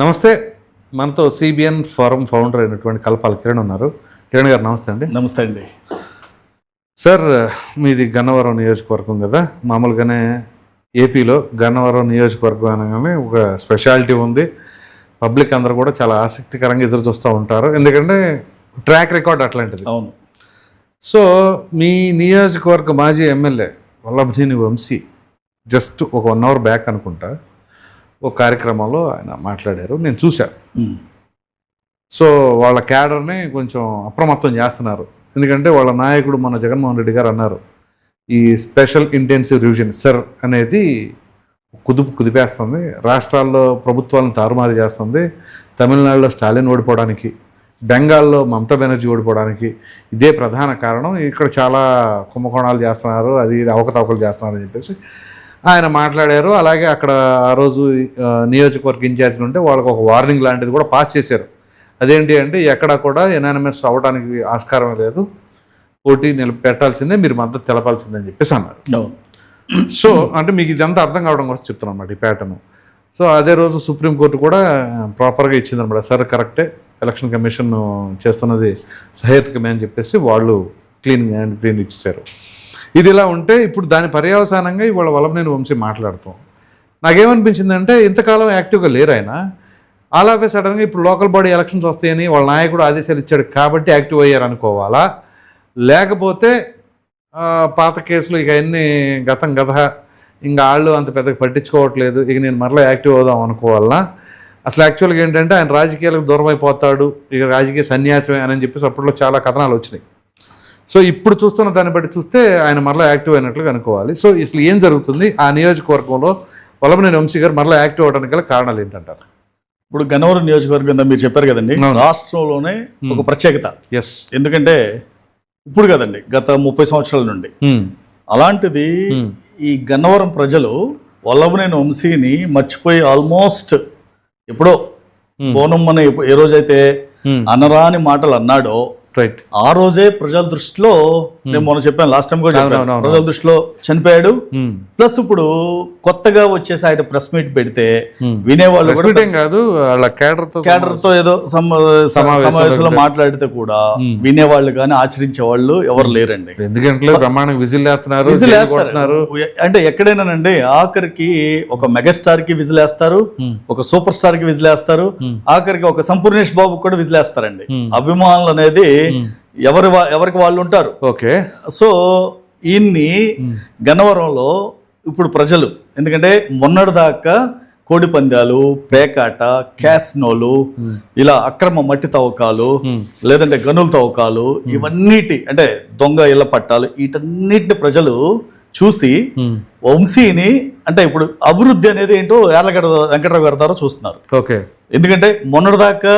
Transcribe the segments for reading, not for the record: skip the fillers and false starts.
నమస్తే. మనతో CBN forum founder అయినటువంటి కల్పాల కిరణ్ ఉన్నారు. కిరణ్ గారు నమస్తే అండి. నమస్తే అండి. సార్, మీది గన్నవరం నియోజకవర్గం కదా. మామూలుగానే ఏపీలో గన్నవరం నియోజకవర్గం అనగానే ఒక స్పెషాలిటీ ఉంది. పబ్లిక్ అందరూ కూడా చాలా ఆసక్తికరంగా ఎదురు చూస్తూ ఉంటారు, ఎందుకంటే ట్రాక్ రికార్డ్ అట్లాంటిది. అవును. సో మీ నియోజకవర్గ మాజీ ఎమ్మెల్యే వల్లభనేని వంశీ జస్ట్ ఒక 1 hour బ్యాక్ అనుకుంటా ఒక కార్యక్రమంలో ఆయన మాట్లాడారు, నేను చూశాను. సో వాళ్ళ క్యాడర్ని కొంచెం అప్రమత్తం చేస్తున్నారు. ఎందుకంటే వాళ్ళ నాయకుడు మన జగన్మోహన్ రెడ్డి గారు అన్నారు, ఈ స్పెషల్ ఇంటెన్సివ్ రివిజన్ సర్ అనేది కుదిపేస్తుంది, రాష్ట్రాల్లో ప్రభుత్వాలను తారుమారు చేస్తుంది. తమిళనాడులో స్టాలిన్ ఓడిపోవడానికి, బెంగాల్లో మమతా బెనర్జీ ఓడిపోవడానికి ఇదే ప్రధాన కారణం. ఇక్కడ చాలా కుంభకోణాలు చేస్తున్నారు, అది అవకతవకలు చేస్తున్నారు అని చెప్పేసి ఆయన మాట్లాడారు. అలాగే అక్కడ ఆ రోజు నియోజకవర్గ ఇన్ఛార్జ్ ఉంటే వాళ్ళకు ఒక వార్నింగ్ లాంటిది కూడా పాస్ చేశారు. అదేంటి అంటే ఎక్కడా కూడా ఎనానిమస్ అవ్వడానికి ఆస్కారం లేదు, పోటీ పెట్టాల్సిందే, మీరు మద్దతు తెలపాల్సిందని చెప్పేసి అన్నారు. సో అంటే మీకు ఇదంతా అర్థం కావడం కోసం చెప్తున్నాం అన్నమాట ఈ ప్యాటర్న్. సో అదే రోజు సుప్రీంకోర్టు కూడా ప్రాపర్గా ఇచ్చిందనమాట, సరే కరెక్టే, ఎలక్షన్ కమిషన్ చేస్తున్నది సహేతుకమే అని చెప్పేసి వాళ్ళు క్లీన్ ఇచ్చారు. ఇది ఇలా ఉంటే ఇప్పుడు దాని పర్యవసానంగా ఇవాళ వల్లభనేని వంశీ మాట్లాడుతాం. నాకేమనిపించిందంటే ఇంతకాలం యాక్టివ్గా లేరు ఆయన, ఆల్ ఆఫ్ ఏ సడన్గా ఇప్పుడు లోకల్ బాడీ ఎలక్షన్స్ వస్తాయని వాళ్ళ నాయకుడు ఆదేశాలు ఇచ్చాడు కాబట్టి యాక్టివ్ అయ్యారు అనుకోవాలా, లేకపోతే పాత కేసులు ఇక అన్నీ గత ఇంకా వాళ్ళు అంత పెద్దగా పట్టించుకోవట్లేదు, ఇక నేను మరలా యాక్టివ్ అవుదాం అనుకోవాలనా? అసలు యాక్చువల్గా ఏంటంటే ఆయన రాజకీయాలకు దూరం అయిపోతాడు, ఇక రాజకీయ సన్యాసమే అని చెప్పేసి అప్పట్లో చాలా కథనాలు వచ్చినాయి. సో ఇప్పుడు చూస్తున్న దాన్ని బట్టి చూస్తే ఆయన మరలా యాక్టివ్ అయినట్లుగా అనుకోవాలి. సో అసలు ఏం జరుగుతుంది ఆ నియోజకవర్గంలో వల్లభనేని వంశీ గారు మరలా యాక్టివ్ అవడానికి గల కారణాలు ఏంటంటారు? ఇప్పుడు గన్నవరం నియోజకవర్గం మీరు చెప్పారు కదండి, రాష్ట్రంలోనే ఒక ప్రత్యేకత. ఎస్. ఎందుకంటే ఇప్పుడు కదండి, గత 30 సంవత్సరాల నుండి అలాంటిది ఈ గన్నవరం ప్రజలు వల్లభనేని వంశీని మర్చిపోయి ఆల్మోస్ట్ ఎప్పుడో బోనమ్మని ఏ రోజైతే అనరాని మాటలు అన్నాడో రైట్ ఆ రోజే ప్రజల దృష్టిలో, నేను మొన్న చెప్పాను లాస్ట్ టైం కూడా చెప్పాను, ప్రజల దృష్టిలో చనిపోయాడు. ప్లస్ ఇప్పుడు కొత్తగా వచ్చేసి ఆయన ప్రెస్ మీట్ పెడితే వినేవాళ్ళు కూడా కాదు, వాళ్ళ క్యాడర్ తో ఏదో సమావేశంలో మాట్లాడితే కూడా వినేవాళ్ళు కానీ ఆచరించే వాళ్ళు ఎవరు లేరండి. ఎందుకంటే బ్రహ్మాండంగా విజిల్ వేస్తున్నారు. అంటే ఎక్కడైనానండి ఆఖరికి ఒక మెగాస్టార్ కి విజిల్ వేస్తారు, ఒక సూపర్ స్టార్ కి విజిల్ వేస్తారు, ఆఖరికి ఒక సంపూర్ణేష్ బాబు కూడా విజిల్ వేస్తారండి. అభిమానులు అనేది ఎవరికి వాళ్ళు ఉంటారు. ఓకే. సో ఈయన్ని గన్నవరంలో ఇప్పుడు ప్రజలు, ఎందుకంటే మొన్నటిదాకా కోడి పందాలు, పేకాట, క్యాసినోలు, ఇలా అక్రమ మట్టి తవ్వకాలు, లేదంటే గనుల తవ్వకాలు, ఇవన్నిటి అంటే దొంగ ఇళ్ల పట్టాలు, వీటన్నిటిని ప్రజలు చూసి వంశీని అంటే ఇప్పుడు అభివృద్ధి అనేది ఏంటో యార్లగడ్డ వెంకటరావు గారి ద్వారా చూస్తున్నారు. ఓకే. ఎందుకంటే మొన్నటిదాకా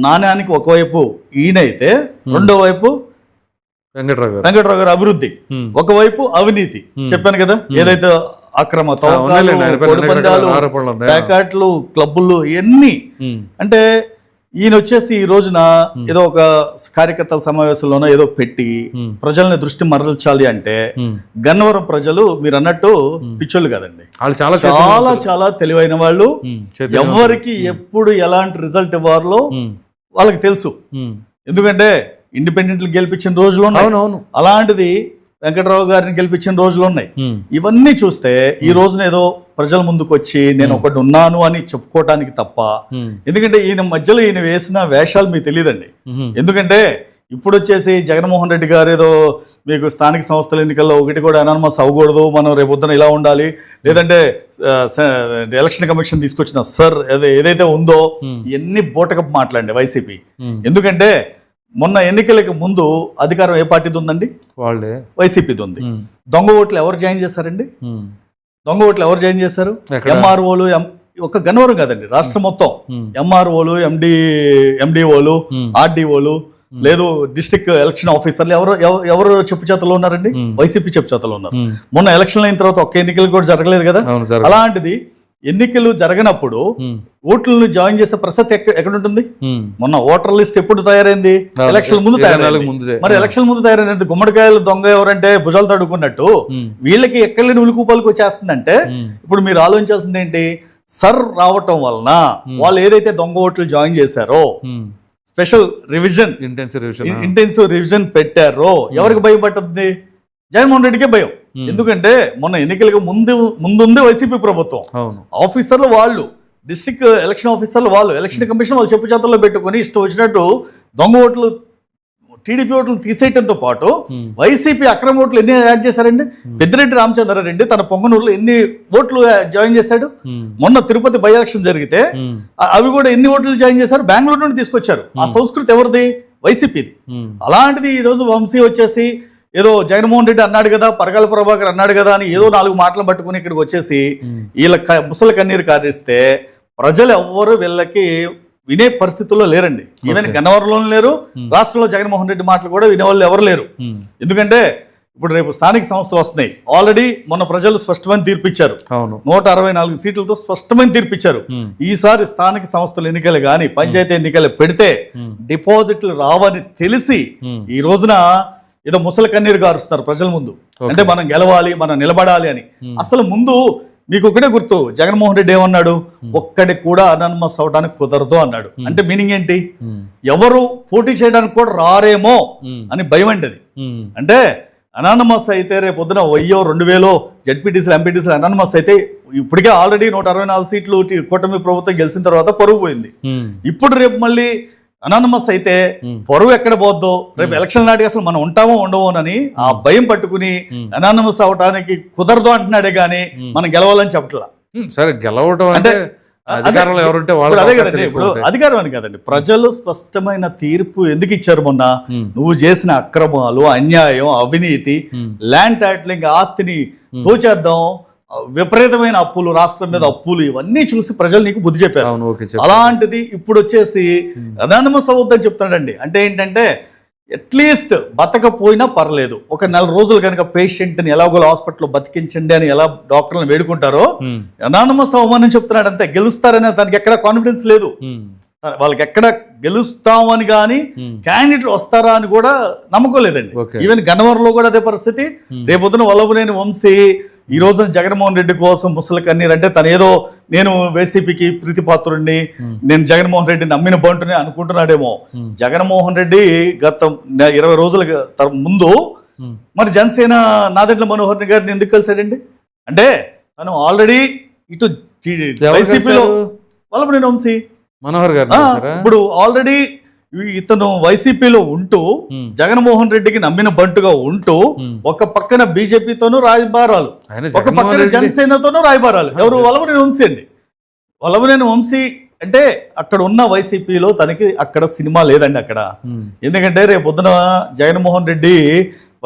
నాణ్యానికి ఒకవైపు ఈయనైతే రెండో వైపు వెంకటరావు గారు అభివృద్ధి, ఒకవైపు అవినీతి. చెప్పాను కదా, ఏదైతే అక్రమ ప్యాకెట్లు, క్లబ్బులు ఇవన్నీ. అంటే ఈయన వచ్చేసి ఈ రోజున ఏదో ఒక కార్యకర్తల సమావేశంలోనో ఏదో పెట్టి ప్రజల్ని దృష్టి మరల్చాలి అంటే గన్నవరం ప్రజలు మీరు అన్నట్టు పిచ్చోళ్ళు కదండి, చాలా చాలా తెలివైన వాళ్ళు. ఎవరికి ఎప్పుడు ఎలాంటి రిజల్ట్ ఇవ్వాలో వాళ్ళకి తెలుసు. ఎందుకంటే ఇండిపెండెంట్లు గెలిపించిన రోజులు ఉన్నాయి, అలాంటిది వెంకటరావు గారిని గెలిపించిన రోజులు ఉన్నాయి. ఇవన్నీ చూస్తే ఈ రోజున ఏదో ప్రజల ముందుకు వచ్చి నేను ఒకటి ఉన్నాను అని చెప్పుకోవటానికి తప్ప, ఎందుకంటే ఈయన మధ్యలో ఈయన వేసిన వేషాలు మీకు తెలియదండి. ఎందుకంటే ఇప్పుడు వచ్చేసి జగన్మోహన్ రెడ్డి గారు ఏదో మీకు స్థానిక సంస్థల ఎన్నికల్లో ఒకటి కూడా అనానమస్ అవ్వకూడదు, మనం రేపొద్దున ఇలా ఉండాలి, లేదంటే ఎలక్షన్ కమిషన్ తీసుకొచ్చిన సర్ ఏదైతే ఉందో ఇవన్నీ బూటకపు మాట్లాడండి వైసీపీ. ఎందుకంటే మొన్న ఎన్నికలకు ముందు అధికారం ఏ పార్టీది ఉందండి? వాళ్ళే, వైసీపీది ఉంది. దొంగ ఓట్లు ఎవరు జాయిన్ చేశారండి? దొంగ ఓట్లు ఎవరు జాయిన్ చేశారు? ఎంఆర్ఓలు. ఒక గన్నవరం కాదండి, రాష్ట్రం మొత్తం ఎంఆర్ఓలు, ఎండిఓలు, ఆర్డీఓలు, లేదు డిస్ట్రిక్ట్ ఎలక్షన్ ఆఫీసర్లు ఎవరు చెప్పు చేతల్లో ఉన్నారండి? వైసీపీ చెప్పు చేతల్లో ఉన్నారు. మొన్న ఎలక్షన్ అయిన తర్వాత ఒక్క ఎన్నికలు కూడా జరగలేదు కదా. అలాంటిది ఎన్నికలు జరగనప్పుడు ఓట్లను జాయిన్ చేసే ప్రసక్తి ఎక్కడ ఉంటుంది? మొన్న ఓటర్ లిస్ట్ ఎప్పుడు తయారైంది? ఎలక్షన్ ముందు తయారైంది. మరి ఎలక్షన్ ముందు తయారైనది గుమ్మడికాయలు దొంగ ఎవరంటే భుజాలు తడుకున్నట్టు వీళ్ళకి ఎక్కడలేని ఉలుకుపాలకు వచ్చేస్తుందంటే ఇప్పుడు మీరు ఆలోచించాల్సింది ఏంటి? సర్ రావటం వలన వాళ్ళు ఏదైతే దొంగ ఓట్లు జాయిన్ చేశారో స్పెషల్ రివిజన్ ఇంటెన్సివ్ రివిజన్ పెట్టారో ఎవరికి భయం పట్టుద్ది? జగన్మోహన్ రెడ్డికే భయం. ఎందుకంటే మొన్న ఎన్నికలకు ముందుంది వైసీపీ ప్రభుత్వం, ఆఫీసర్లు వాళ్ళు, డిస్ట్రిక్ట్ ఎలక్షన్ ఆఫీసర్లు వాళ్ళు, ఎలక్షన్ కమిషన్ వాళ్ళు చెప్పు చేతుల్లో పెట్టుకుని ఇష్టం వచ్చినట్టు దొంగ ఓట్లు టీడీపీ ఓట్లు తీసేయటంతో పాటు వైసీపీ అక్రమ ఓట్లు ఎన్ని యాడ్ చేశారండి? పెద్దిరెడ్డి రామచంద్రారెడ్డి తన పొంగనూరులో ఎన్ని ఓట్లు జాయిన్ చేశాడు? మొన్న తిరుపతి బై ఎలక్షన్ జరిగితే అవి కూడా ఎన్ని ఓట్లు జాయిన్ చేశారు? బెంగళూరు నుండి తీసుకొచ్చారు. ఆ సంస్కృతి ఎవరిది? వైసీపీది. అలాంటిది ఈరోజు వంశీ వచ్చేసి ఏదో జగన్మోహన్ రెడ్డి అన్నాడు కదా, పరకాల ప్రభాకర్ అన్నాడు కదా అని ఏదో 4 మాటలు పట్టుకుని ఇక్కడికి వచ్చేసి వీళ్ళ ముసలి కన్నీరు కారిస్తే ప్రజలు ఎవ్వరు వీళ్ళకి వినే పరిస్థితుల్లో లేరండి. ఈవెన్ గన్నవరంలోనూ లేరు, రాష్ట్రంలో జగన్మోహన్ రెడ్డి మాటలు కూడా వినేవాళ్ళు ఎవరు లేరు. ఎందుకంటే ఇప్పుడు రేపు స్థానిక సంస్థలు వస్తున్నాయి. ఆల్రెడీ మొన్న ప్రజలు స్పష్టమైన తీర్పిచ్చారు, 164 సీట్లతో స్పష్టమైన తీర్పిచ్చారు. ఈసారి స్థానిక సంస్థల ఎన్నికలు కానీ పంచాయతీ ఎన్నికలు పెడితే డిపాజిట్లు రావని తెలిసి ఈ రోజున ఏదో ముసలి కన్నీరు గారుస్తారు ప్రజల ముందు. అంటే మనం గెలవాలి, మనం నిలబడాలి అని. అసలు ముందు మీకు ఒకటే గుర్తు, జగన్మోహన్ రెడ్డి ఏమన్నాడు? ఒక్కడి కూడా అనానమస్ అవడానికి కుదరదు అన్నాడు. అంటే మీనింగ్ ఏంటి? ఎవరు పోటీ చేయడానికి కూడా రారేమో అని భయం అంటది. అంటే అనానమస్ అయితే రేపు పొద్దున 1000-2000 జడ్పీటీసీలు ఎంపీటీసీలు అనానమస్ అయితే ఇప్పటికే ఆల్రెడీ 164 సీట్లు కూటమి ప్రభుత్వం గెలిచిన తర్వాత పరుగు పోయింది. ఇప్పుడు రేపు మళ్ళీ అనానమస్ అయితే పొరుగు ఎక్కడ పోద్దో, రేపు ఎలక్షన్ నాటికి అసలు మనం ఉంటామో ఉండవోనని ఆ భయం పట్టుకుని అనానమస్ అవటానికి కుదరదు అంటున్నాడే గానీ మనం గెలవాలని చెప్పట్లా. సరే, గెలవటం అంటే అధికారంలో ఎవరుంటే వాళ్ళు అదే కదండి. ఇప్పుడు అధికారం అని కదండి, ప్రజలు స్పష్టమైన తీర్పు ఎందుకు ఇచ్చారు? మొన్న నువ్వు చేసిన అక్రమాలు, అన్యాయం, అవినీతి, ల్యాండ్ టైటిలింగ్, ఆస్తిని దోచేద్దాం, విపరీతమైన అప్పులు, రాష్ట్రం మీద అప్పులు, ఇవన్నీ చూసి ప్రజలు నీకు బుద్ధి చెప్పారు. అలాంటిది ఇప్పుడు వచ్చేసి అనానమస్ అవద్దని చెప్తున్నాడండి. అంటే ఏంటంటే అట్లీస్ట్ బతకపోయినా పర్లేదు, ఒక 4 రోజులు కనుక పేషెంట్ని ఎలాగోలా హాస్పిటల్లో బతికించండి అని ఎలా డాక్టర్లను వేడుకుంటారో అనానమస్ అవ్వమని చెప్తున్నాడు. అంతే. గెలుస్తారనే దానికి ఎక్కడ కాన్ఫిడెన్స్ లేదు వాళ్ళకి. ఎక్కడ గెలుస్తామని కానీ క్యాండిడేట్లు వస్తారా అని కూడా నమ్మకం లేదండి. ఈవెన్ గన్నవరంలో కూడా అదే పరిస్థితి. రేపొద్దున వల్లభనేని వంశీ ఈ రోజున జగన్మోహన్ రెడ్డి కోసం ముసలి కన్నీరు అంటే తను ఏదో నేను వైసీపీకి ప్రీతిపాత్రుడిని, నేను జగన్మోహన్ రెడ్డి నమ్మిన బంటుని అనుకుంటున్నాడేమో. జగన్మోహన్ రెడ్డి గత 20 రోజుల ముందు మరి జనసేన నాదెండ్ల మనోహర్ గారిని ఎందుకు కలిశాడండి? అంటే తను ఆల్రెడీ ఇటు వైసీపీలో వల్లభనేని వంశీ మనోహర్ గారు ఇప్పుడు ఆల్రెడీ ఇతను వైసీపీలో ఉంటూ జగన్మోహన్ రెడ్డికి నమ్మిన బంటుగా ఉంటూ ఒక పక్కన బీజేపీతోనూ రాయబారాలు, ఒక పక్కన జనసేనతోనూ రాయబారాలు. ఎవరు? వల్లభనేని వంశీ అండి. వల్లభనేని వంశీ అంటే అక్కడ ఉన్న వైసీపీలో తనకి అక్కడ సినిమా లేదండి అక్కడ. ఎందుకంటే రేపు పొద్దున జగన్మోహన్ రెడ్డి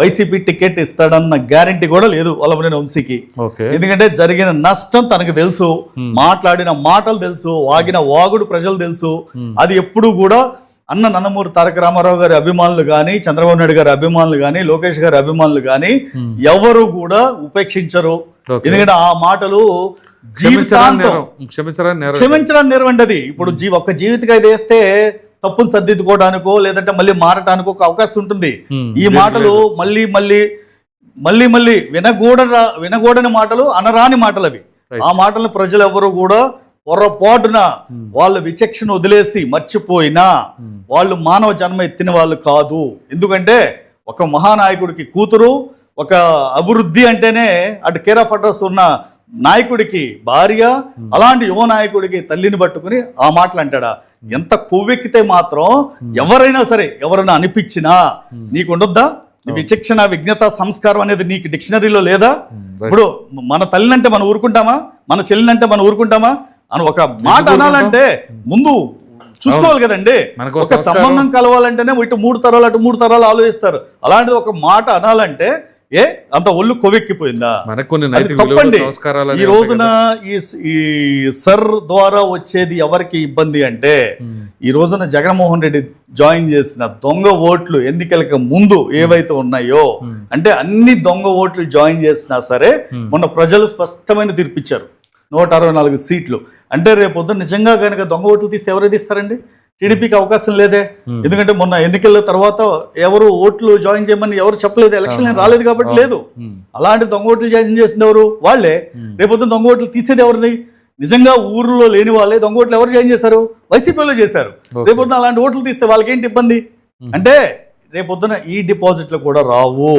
వైసీపీ టికెట్ ఇస్తాడన్న గ్యారంటీ కూడా లేదు వల్లభనేని వంశీకి. ఎందుకంటే జరిగిన నష్టం తనకు తెలుసు, మాట్లాడిన మాటలు తెలుసు, వాగిన వాగుడు ప్రజలు తెలుసు. అది ఎప్పుడు కూడా అన్న నందమూరి తారక రామారావు గారి అభిమానులు కానీ, చంద్రబాబు నాయుడు గారి అభిమానులు కానీ, లోకేష్ గారి అభిమానులు కానీ ఎవరు కూడా ఉపేక్షించరు. ఎందుకంటే ఆ మాటలు క్షమించడానికి నేర్వండి. ఇప్పుడు ఒక్క జీవితకి అది వేస్తే తప్పులు సర్దిద్దుకోవడానికో లేదంటే మళ్ళీ మారటానికో ఒక అవకాశం ఉంటుంది. ఈ మాటలు మళ్ళీ మళ్ళీ మళ్ళీ మళ్ళీ వినగూడని మాటలు, అనరాని మాటలు అవి. ఆ మాటలను ప్రజలు ఎవరు కూడా పొరపాటున వాళ్ళు విచక్షణ వదిలేసి మర్చిపోయినా వాళ్ళు మానవ జన్మ ఎత్తిన వాళ్ళు కాదు. ఎందుకంటే ఒక మహానాయకుడికి కూతురు, ఒక అభివృద్ధి అంటేనే అటు కేర్ ఆఫ్ అడ్రస్ ఉన్న నాయకుడికి భార్య, అలాంటి యువ నాయకుడికి తల్లిని పట్టుకుని ఆ మాటలు అంటాడా? ఎంత కొవ్వెక్కితే మాత్రం ఎవరైనా సరే, ఎవరైనా అనిపించినా నీకు ఉండొద్దా? విచక్షణ, విజ్ఞత, సంస్కారం అనేది నీకు డిక్షనరీలో లేదా? ఇప్పుడు మన తల్లినంటే మనం ఊరుకుంటామా? మన చెల్లినంటే మనం ఊరుకుంటామా? అని ఒక మాట అనాలంటే ముందు చూసుకోవాలి కదండి. ఒక సంబంధం కలవాలంటేనే ఇటు 3 తరాలు అటు 3 తరాలు ఆలోచిస్తారు. అలాంటిది ఒక మాట అనాలంటే అంత ఒళ్ళు కొవ్వెక్కిపోయిందా? తప్పండి. ఈ రోజున ఈ సర్ ద్వారా వచ్చేది ఎవరికి ఇబ్బంది అంటే, ఈ రోజున జగన్మోహన్ రెడ్డి జాయిన్ చేసిన దొంగ ఓట్లు ఎన్నికలకు ముందు ఏవైతే ఉన్నాయో, అంటే అన్ని దొంగ ఓట్లు జాయిన్ చేసినా సరే మొన్న ప్రజలు స్పష్టమైన తీర్పిచ్చారు. 164 సీట్లు అంటే రేపు నిజంగా కనుక దొంగ ఓట్లు తీస్తే ఎవరైతే ఇస్తారండి? టీడీపీకి అవకాశం లేదే. ఎందుకంటే మొన్న ఎన్నికల తర్వాత ఎవరు ఓట్లు జాయిన్ చేయమని ఎవరు చెప్పలేదు, ఎలక్షన్ రాలేదు కాబట్టి లేదు. అలాంటి దొంగ ఓట్లు జాయిన్ చేసింది ఎవరు? వాళ్ళే. రేపొద్దున దొంగ ఓట్లు తీసేది ఎవరిది? నిజంగా ఊర్లో లేని వాళ్ళే దొంగ ఓట్లు ఎవరు జాయిన్ చేశారు? వైసీపీలో చేశారు. రేపొద్దున అలాంటి ఓట్లు తీస్తే వాళ్ళకి ఏంటి ఇబ్బంది? అంటే రేపొద్దున ఈ డిపాజిట్లు కూడా రావు.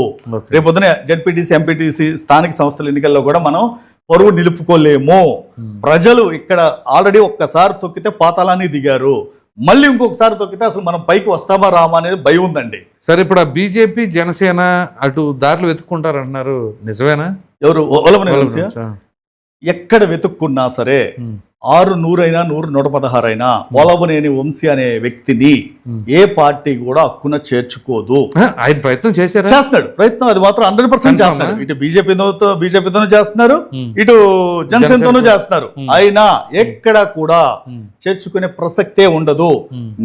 రేపొద్దున జెడ్పీటీసీ, ఎంపీటీసీ, స్థానిక సంస్థల ఎన్నికల్లో కూడా మనం పరువు నిలుపుకోలేము. ప్రజలు ఇక్కడ ఆల్రెడీ ఒక్కసారి తొక్కితే పాతాళాన్ని దిగారు, మళ్ళీ ఇంకొకసారి తొక్కితే అసలు మనం పైకి వస్తామా రామా అనేది భయం ఉందండి. సరే, ఇప్పుడు ఆ బీజేపీ, జనసేన అటు దారులు వెతుక్కుంటారు అంటున్నారు, నిజమేనా? ఎవరు? వల్లభనేని వంశీ ఎక్కడ వెతుక్కున్నా సరే 6 100 అయినా 100 116 అయినా వల్లభనేని వంశీ అనే వ్యక్తిని ఏ పార్టీ కూడా హక్కున చేర్చుకోదు. ఆయన ప్రయత్నం చేస్తున్నాడు ప్రయత్నం, అది మాత్రం 100% చేస్తున్నాడు. ఇటు బీజేపీతోనూ చేస్తున్నారు, ఇటు జనసేనతోనూ చేస్తున్నారు. అయినా ఎక్కడ కూడా చేర్చుకునే ప్రసక్తే ఉండదు.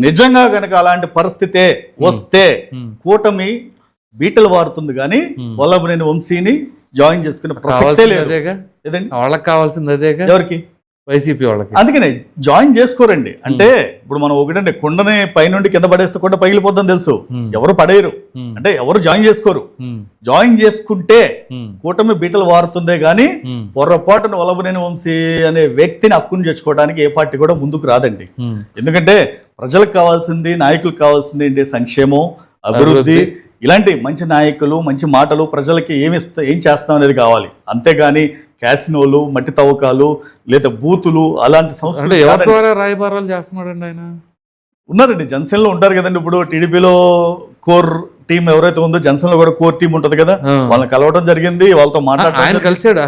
నిజంగా గనక అలాంటి పరిస్థితే వస్తే కూటమి బీటలు వారుతుంది, కానీ వల్లభనేని వంశీని జాయిన్ చేసుకునే ప్రసక్తే లేదు. వాళ్ళకి కావాల్సింది అదేగా. ఎవరికి? వైసీపీ వాళ్ళకి. అందుకనే జాయిన్ చేసుకోరండి. అంటే ఇప్పుడు మనం ఒకటండి, కొండని పైనుండి కింద పడేస్తే కొండ పగిలిపోద్దని తెలుసు, ఎవరు పడేయరు. అంటే ఎవరు జాయిన్ చేసుకోరు. జాయిన్ చేసుకుంటే కూటమి బీటలు వారుతుందే గానీ పొరపాటున వల్లభనేని వంశీ అనే వ్యక్తిని హక్కును చేర్చుకోవడానికి ఏ పార్టీ కూడా ముందుకు రాదండి. ఎందుకంటే ప్రజలకు కావాల్సింది, నాయకులకు కావాల్సింది ఏంటి? సంక్షేమం, అభివృద్ధి, ఇలాంటి మంచి నాయకులు, మంచి మాటలు, ప్రజలకి ఏం చేస్తాం అనేది కావాలి. అంతేగాని క్యాసినోలు, మట్టి తవ్వకాలు, లేదా బూతులు, అలాంటి సంస్థలు రాయబారాలు చేస్తున్నాడండి ఆయన. ఉన్నారండి, జనసేనలో ఉంటారు కదండి. ఇప్పుడు టీడీపీలో కోర్ టీం ఎవరైతే ఉందో జనసేనలో కూడా కోర్ టీం ఉంటది కదా, వాళ్ళని కలవడం జరిగింది, వాళ్ళతో మాట్లాడటం కలిసాడు.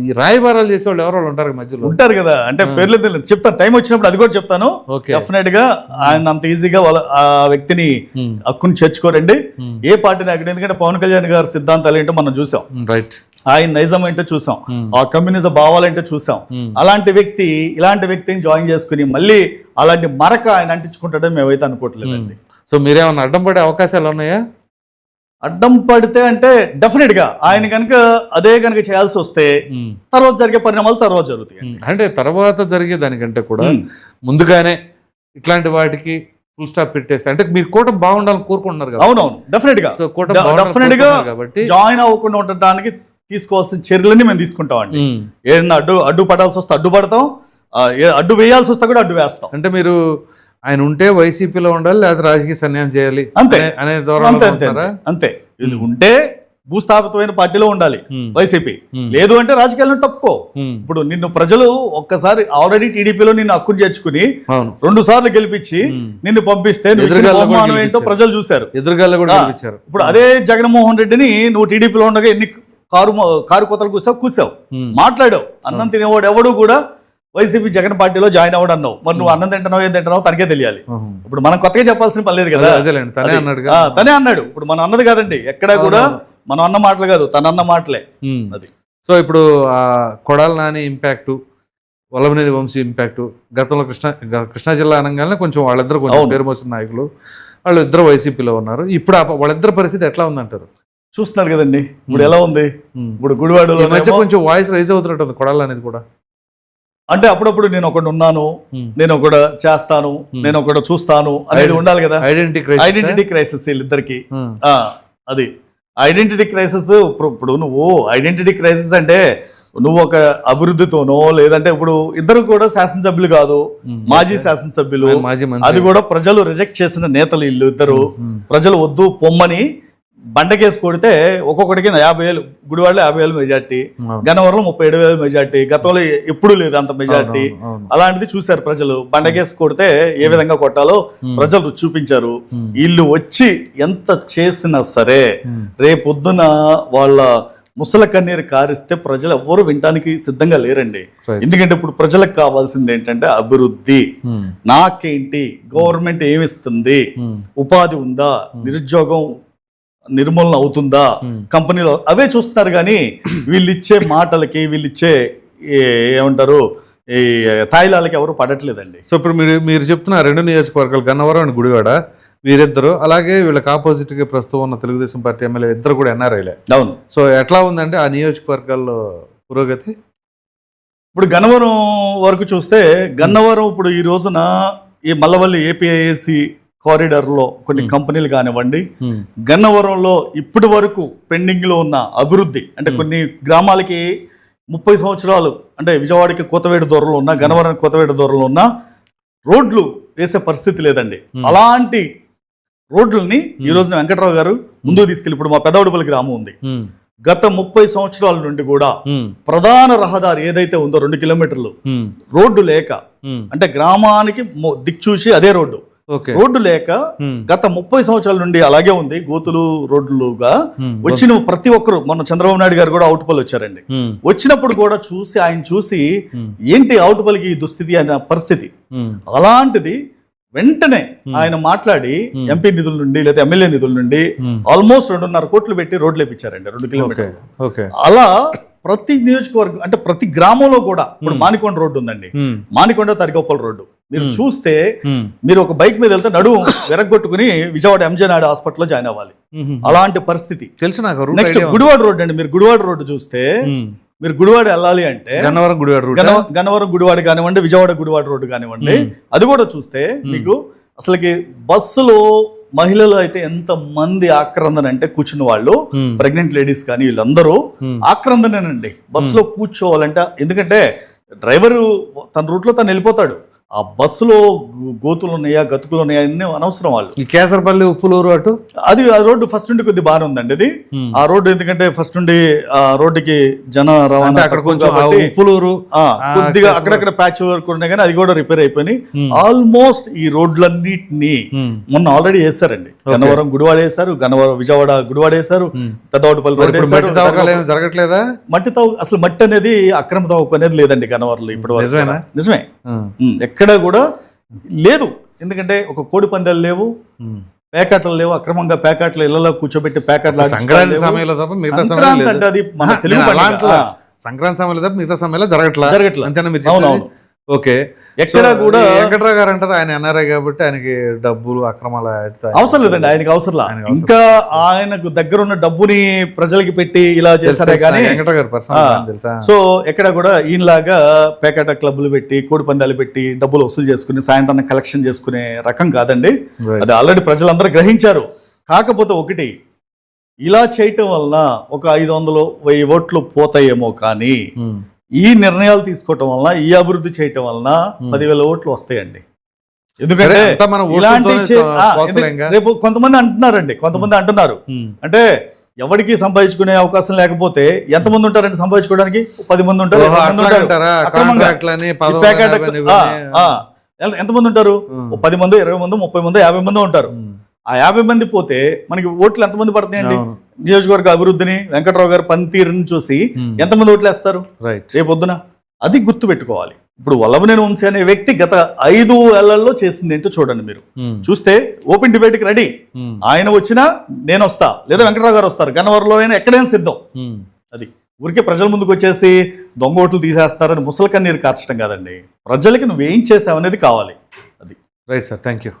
ఈ రాయబారాలు చేసేవాళ్ళు ఎవరో ఉంటారు మధ్యలో, ఉంటారు కదా. అంటే పేర్లు చెప్తాను, టైం వచ్చినప్పుడు అది కూడా చెప్తాను. డెఫినెట్ గా ఆయన అంత ఈజీగా ఆ వ్యక్తిని హక్కుని చేర్చుకోరండి ఏ పార్టీ నాయకుడు. ఎందుకంటే పవన్ కళ్యాణ్ గారి సిద్ధాంతాలు ఏంటో మనం చూసాం, రైట్? ఆయన నైజం ఏంటో చూసాం, ఆ కమ్యూనిజం భావాలంటే చూసాం. అలాంటి వ్యక్తి ఇలాంటి వ్యక్తిని జాయిన్ చేసుకుని మళ్ళీ అలాంటి మరక ఆయన అంటించుకుంటాడని మేమైతే అనుకోవట్లేదండి. సో మీరేమన్నా అడ్డం పడే అవకాశాలు ఉన్నాయా? అడ్డం పడితే అంటే డెఫినెట్ గా ఆయన కనుక అదే కనుక చేయాల్సి వస్తే తర్వాత జరిగే పరిణామాలు తర్వాత జరుగుతాయి. అంటే తర్వాత జరిగే దానికంటే కూడా ముందుగానే ఇట్లాంటి వాటికి ఫుల్ స్టాప్ పెట్టేసి, అంటే మీరు కూటమి బాగుండాలని కోరుకుంటున్నారు కదా. అవునవును, డెఫినెట్ గా. సో కూటమి డెఫినెట్ గా జాయిన్ అవ్వకుండా ఉండటానికి తీసుకోవాల్సిన చర్యలన్నీ మేము తీసుకుంటామండి. ఏదైనా అడ్డు పడాల్సి వస్తే అడ్డు పడతాం, అడ్డు వేయాల్సి వస్తే కూడా అడ్డు వేస్తాం. అంటే మీరు ఆయన ఉంటే వైసీపీలో ఉండాలి, లేదా రాజకీయ సన్యాసం చేయాలి అంతే అనే అంతే. ఇది ఉంటే భూస్థాపితమైన పార్టీలో ఉండాలి వైసీపీ, లేదు అంటే రాజకీయాలను తప్పుకో. ఇప్పుడు నిన్ను ప్రజలు ఒక్కసారి ఆల్రెడీ టీడీపీలో నిన్ను హక్కును చేర్చుకుని 2 సార్లు గెలిపించి నిన్ను పంపిస్తే ఏంటో ప్రజలు చూశారు, ఎదురుగాల్లో కూడా గెలిపించారు. ఇప్పుడు అదే జగన్మోహన్ రెడ్డిని నువ్వు టీడీపీలో ఉండగా ఎన్ని కారు కోతలు కూసావు, మాట్లాడావు. అన్నం తినేవాడు ఎవడు కూడా వైసీపీ జగన్ పార్టీలో జాయిన్ అవ్వడం అన్నావు. మరి నువ్వు అన్నం తింటున్నావు, ఏం తింటున్నావు తనకే తెలియాలి. ఇప్పుడు మనం కొత్తగా చెప్పాల్సిన పని లేదు కదా, తనే అన్నాడు. ఇప్పుడు మనం అన్నది కాదండి, ఎక్కడా కూడా మనం అన్న మాటలు కాదు, తన అన్న మాటలే అది. సో ఇప్పుడు కొడాలి నాని ఇంపాక్ట్, వల్లభనేని వంశీ ఇంపాక్ట్, గతంలో కృష్ణా జిల్లా అనగానే కొంచెం వాళ్ళిద్దరు కొంచెం పేరు మోసిన నాయకులు, వాళ్ళు ఇద్దరు వైసీపీలో ఉన్నారు. ఇప్పుడు వాళ్ళిద్దరు పరిస్థితి ఎట్లా ఉందంటారు? చూస్తున్నారు కదండి ఇప్పుడు ఎలా ఉంది. ఇప్పుడు గుడివాడలో మధ్య కొంచెం వాయిస్ రైజ్ అవుతున్నట్టు కొడాలి అనేది కూడా. అంటే అప్పుడప్పుడు నేను ఒకటి ఉన్నాను, నేను ఒకటి చేస్తాను, నేను ఒకటి చూస్తాను అనేది ఉండాలి కదా. ఐడెంటిటీ క్రైసిస్ వీళ్ళిద్దరికి. అది ఐడెంటిటీ క్రైసిస్. ఇప్పుడు నువ్వు ఐడెంటిటీ క్రైసిస్ అంటే నువ్వు ఒక అభివృద్ధితోనో, లేదంటే ఇప్పుడు ఇద్దరు కూడా శాసనసభ్యులు కాదు, మాజీ శాసనసభ్యులు, అది కూడా ప్రజలు రిజెక్ట్ చేసిన నేతలు వీళ్ళు ఇద్దరు. ప్రజలు వద్దు పొమ్మని బండకేసి కొడితే ఒక్కొక్కడికి 50,000, గుడివాడలో 50,000 మెజార్టీ, గన్నవరంలో 37,000 మెజార్టీ. గతంలో ఎప్పుడు లేదు అంత మెజార్టీ. అలాంటిది చూశారు ప్రజలు. బండకేసి కొడితే ఏ విధంగా కొట్టాలో ప్రజలు చూపించారు. వీళ్ళు వచ్చి ఎంత చేసినా సరే రేపొద్దున వాళ్ళ ముసల కన్నీరు కారిస్తే ప్రజలు ఎవ్వరు వినడానికి సిద్ధంగా లేరండి. ఎందుకంటే ఇప్పుడు ప్రజలకు కావాల్సింది ఏంటంటే అభివృద్ధి. నాకేంటి, గవర్నమెంట్ ఏమిస్తుంది, ఉపాధి ఉందా, నిరుద్యోగం నిర్మూలన అవుతుందా, కంపెనీలో అవే చూస్తున్నారు. కానీ వీళ్ళు ఇచ్చే మాటలకి, వీళ్ళు ఇచ్చే ఏమంటారు ఈ తాయిలాలకి ఎవరు పడట్లేదండి. సో ఇప్పుడు మీరు చెప్తున్న 2 నియోజకవర్గాలు గన్నవరం అండ్ గుడివాడ, వీరిద్దరు, అలాగే వీళ్ళకి ఆపోజిట్ గా ప్రస్తుతం ఉన్న తెలుగుదేశం పార్టీ ఎమ్మెల్యే ఇద్దరు కూడా ఎన్ఆర్ఐలే. అవును. సో ఎట్లా ఉందంటే ఆ నియోజకవర్గాల్లో పురోగతి? ఇప్పుడు గన్నవరం వరకు చూస్తే, గన్నవరం ఇప్పుడు ఈ రోజున ఈ మల్లవల్లి ఏపీఐఏసి కారిడార్ లో కొన్ని కంపెనీలు కానివ్వండి, గన్నవరంలో ఇప్పటి వరకు పెండింగ్ లో ఉన్న అభివృద్ధి, అంటే కొన్ని గ్రామాలకి 30 సంవత్సరాలు అంటే విజయవాడకి కోతవేడు దూరంలో ఉన్న, గన్నవరం కోతవేడు దూరంలో ఉన్న రోడ్లు వేసే పరిస్థితి లేదండి. అలాంటి రోడ్లని ఈ రోజున వెంకట్రావు గారు ముందుకు తీసుకెళ్ళి, ఇప్పుడు మా పెదవడుపల్లి గ్రామం ఉంది, గత 30 సంవత్సరాల నుండి కూడా ప్రధాన రహదారి ఏదైతే ఉందో 2 కిలోమీటర్లు రోడ్డు లేక, అంటే గ్రామానికి దిక్చూసి అదే రోడ్డు, రోడ్డు లేక గత 30 సంవత్సరాల నుండి అలాగే ఉంది, గోతులు రోడ్లుగా వచ్చిన ప్రతి ఒక్కరు. మొన్న చంద్రబాబు నాయుడు గారు కూడా అవుట్పల్లి వచ్చారండి, వచ్చినప్పుడు కూడా ఆయన చూసి ఏంటి అవుట్పల్లికి ఈ దుస్థితి అనే పరిస్థితి. అలాంటిది వెంటనే ఆయన మాట్లాడి ఎంపీ నిధుల నుండి లేదా ఎమ్మెల్యే నిధుల నుండి ఆల్మోస్ట్ 2.5 కోట్లు పెట్టి రోడ్లు వేయించారండి 2 కిలోమీటర్లు. అలా ప్రతి నియోజకవర్గం అంటే ప్రతి గ్రామంలో కూడా, ఇప్పుడు మానికొండ రోడ్డు ఉందండి, మానికొండ తరిగొప్పల రోడ్డు మీరు చూస్తే, మీరు ఒక బైక్ మీద వెళ్తే నడుము విరగొట్టుకుని విజయవాడ ఎంజే నాయుడు హాస్పిటల్లో జాయిన్ అవ్వాలి, అలాంటి పరిస్థితి. తెలుసు నాకు. నెక్స్ట్ గుడివాడ రోడ్డు అండి, మీరు గుడివాడ రోడ్డు చూస్తే, మీరు గుడివాడ వెళ్ళాలి అంటే గన్నవరం గుడివాడ కానివ్వండి, విజయవాడ గుడివాడ రోడ్డు కానివ్వండి, అది కూడా చూస్తే మీకు అసలుకి బస్సులో మహిళలు అయితే ఎంత మంది ఆక్రందన అంటే కూర్చున్న వాళ్ళు, ప్రెగ్నెంట్ లేడీస్ కానీ వీళ్ళందరూ ఆక్రందనేనండి బస్సులో కూర్చోవాలంటే. ఎందుకంటే డ్రైవరు తన రూట్లో తను వెళ్ళిపోతాడు, ఆ బస్సులో గోతులు ఉన్నాయా గతుకులు ఉన్నాయా అన్ని అనవసరం. వాళ్ళు ఈ కేసరపల్లి ఉప్పులూరు అటు అది ఆ రోడ్డు ఫస్ట్ నుండి కొద్ది బాగానే ఉందండి అది ఆ రోడ్డు, ఎందుకంటే ఫస్ట్ నుండి ఆ రోడ్డుకి జన రవాణా అక్కడ కొంచెం ఉప్పులూరు కొద్దిగా అక్కడక్కడ ప్యాచ్ వర్క్ ఉన్నాయి, కానీ అది కూడా రిపేర్ అయిపోయినాయి. ఆల్మోస్ట్ ఈ రోడ్లన్నిటిని మొన్న ఆల్రెడీ వేసారండి. గన్నవరం గుడివాడ వేశారు, గన్నవరం విజయవాడ గుడివాడ వేశారు, పెద్దవాడపల్లి రోడ్ జరగట్లేదా? మట్టి తవ్వు అసలు మట్టి అనేది అక్రమ తవ్వుకు అనేది లేదండి గన్నవరంలో ఇప్పుడు. నిజమే, ఎక్కడ కూడా లేదు. ఎందుకంటే ఒక కోడి పందాలు లేవు, పేకాటలు లేవు, అక్రమంగా పేకాటలు ఇళ్లలో కూర్చోబెట్టి పేకాటలు. సంక్రాంతి సమయంలో తప్ప మిగతా సమయంలో అంటే అది మన తెలుగు సంక్రాంతి సమయంలో తప్ప మిగతా సమయంలో జరగట్లేదు అంతేనా మీరు? అవునవును. ఓకే. ఎక్కడ కూడా వెంకట్రావు గారు అంటారు ఆయన ఎన్ఆర్ఐ కాబట్టి ఆయనకి డబ్బులు అక్రమాలు అవసరం లేదండి, ఆయనకి అవసరం. ఇంకా ఆయనకు దగ్గర ఉన్న డబ్బుని ప్రజలకి పెట్టి ఇలా చేస్తారే కానీ వెంకట్రావు గారు పర్సనల్ తెలుసా? సో ఎక్కడ కూడా ఈయనలాగా పేకాట క్లబ్లు పెట్టి కోడి పందాలు పెట్టి డబ్బులు వసూలు చేసుకుని సాయంత్రం కలెక్షన్ చేసుకునే రకం కాదండి. అది ఆల్రెడీ ప్రజలందరూ గ్రహించారు. కాకపోతే ఒకటి, ఇలా చేయటం వలన ఒక 500-1000 ఓట్లు పోతాయేమో, కానీ ఈ నిర్ణయాలు తీసుకోవటం వలన, ఈ అభివృద్ధి చేయటం వలన 10,000 ఓట్లు వస్తాయండి. ఎందుకంటే ఇలాంటి రేపు కొంతమంది అంటున్నారు అంటే ఎవరికి సంపాదించుకునే అవకాశం లేకపోతే ఎంతమంది ఉంటారండి సంపాదించుకోవడానికి? 10 మంది ఉంటారు. ఎంతమంది ఉంటారు? 10 మంది, 20 మంది, 30 మంది, 50 మంది ఉంటారు. ఆ 50 మంది పోతే మనకి ఓట్లు ఎంతమంది పడతాయండి? నియోజకవర్గ అభివృద్ధిని, వెంకట్రావు గారి పనితీరుని చూసి ఎంతమంది ఓట్లు వేస్తారు రేపొద్దున? అది గుర్తు పెట్టుకోవాలి. ఇప్పుడు వల్లభనేని వంశీ అనే వ్యక్తి గత 5 ఏళ్లలో చేసింది ఏంటో చూడండి. మీరు చూస్తే ఓపెన్ డిబేట్కి రెడీ. ఆయన వచ్చినా నేను వస్తా, లేదా వెంకట్రావు గారు వస్తారు, గన్నవరంలో అయినా ఎక్కడైనా సిద్ధం. అది ఊరికే ప్రజల ముందుకు వచ్చేసి దొంగ ఓట్లు తీసేస్తారని ముసలి కన్నీరు కార్చడం కాదండి. ప్రజలకి నువ్వేం చేసావు అనేది కావాలి. అది రైట్ సార్. Thank you.